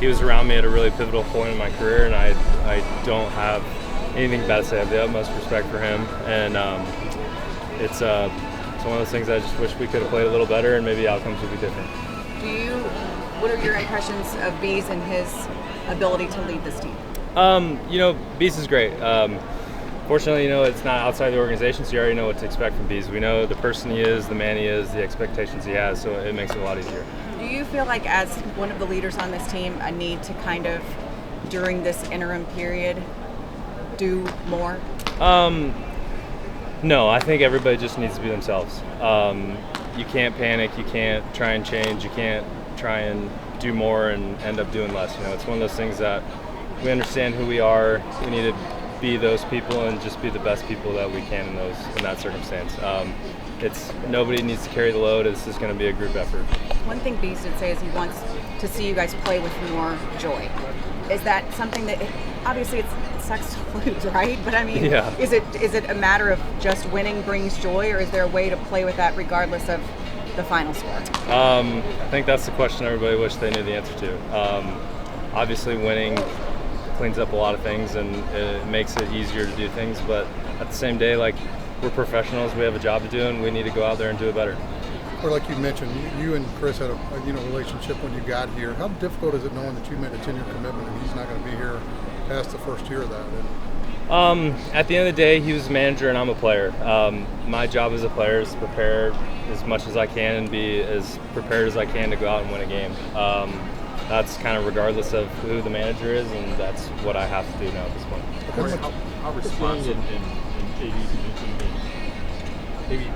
he was around me at a really pivotal point in my career, and I don't have anything bad to say. I have the utmost respect for him, and it's one of those things I just wish we could have played a little better, and maybe outcomes would be different. What are your impressions of Bees and his ability to lead this team? Bees is great. Fortunately, it's not outside the organization, so you already know what to expect from Bees. We know the person he is, the man he is, the expectations he has, so it makes it a lot easier. Do you feel like, as one of the leaders on this team, a need to kind of, during this interim period, do more? No, I think everybody just needs to be themselves. You can't panic, you can't try and change, you can't try and do more and end up doing less. It's one of those things that we understand who we are. We need to be those people and just be the best people that we can in that circumstance. Nobody needs to carry the load. This is going to be a group effort. One thing Beast did say is he wants to see you guys play with more joy. Is that something that obviously it sucks to lose, right? But I mean, yeah. Is it a matter of just winning brings joy, or is there a way to play with that regardless of the final score? I think that's the question everybody wished they knew the answer to. Obviously, winning cleans up a lot of things and it makes it easier to do things, but at the same day, we're professionals, we have a job to do, and we need to go out there and do it better. Or like you mentioned, you and Chris had a relationship when you got here. How difficult is it knowing that you made a 10-year commitment and he's not going to be here past the first year of that? At the end of the day, he was a manager and I'm a player. My job as a player is to prepare as much as I can and be as prepared as I can to go out and win a game. That's kind of regardless of who the manager is, and that's what I have to do now at this point. How responsive and JD mentioned maybe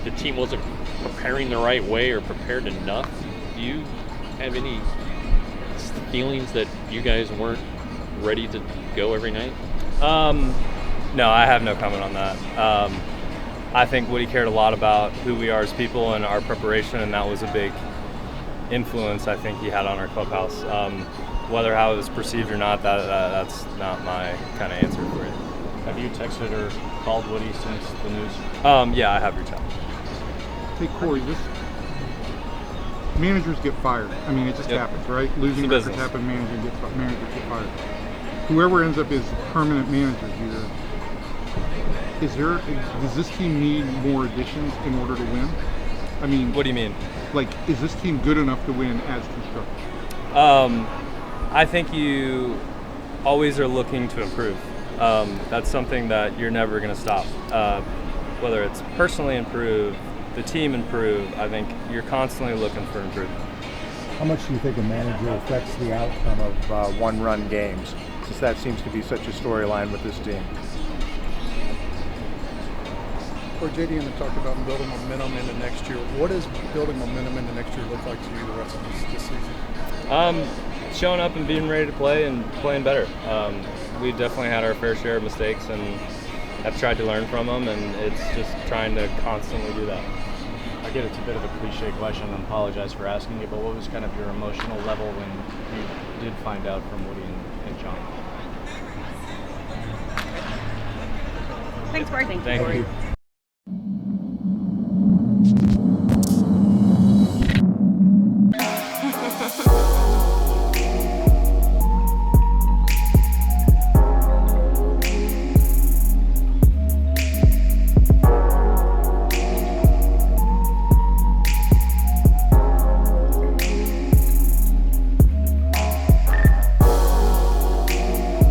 the team wasn't preparing the right way or prepared enough. Do you have any feelings that you guys weren't ready to go every night? No, I have no comment on that. I think Woody cared a lot about who we are as people and our preparation, and that was a big influence I think he had on our clubhouse. Whether how it was perceived or not, that's not my kind of answer for it. Have you texted or called Woody since the news? Yeah, I have reached out. Hey Corey, managers get fired. I mean, it just happens, right? Losing records happen, managers get fired. Whoever ends up as permanent manager here, does this team need more additions in order to win? I mean, what do you mean? Is this team good enough to win as constructed? I think you always are looking to improve. That's something that you're never going to stop. Whether it's personally improve, the team improve, I think you're constantly looking for improvement. How much do you think a manager affects the outcome of one-run games, since that seems to be such a storyline with this team? Or JD and I talked about building momentum into next year. What does building momentum into next year look like to you the rest of this season? Showing up and being ready to play and playing better. We definitely had our fair share of mistakes and have tried to learn from them, and it's just trying to constantly do that. I get it's a bit of a cliche question, and I apologize for asking you, but what was kind of your emotional level when you did find out from Woody and John? Thanks, Corey. Thank you.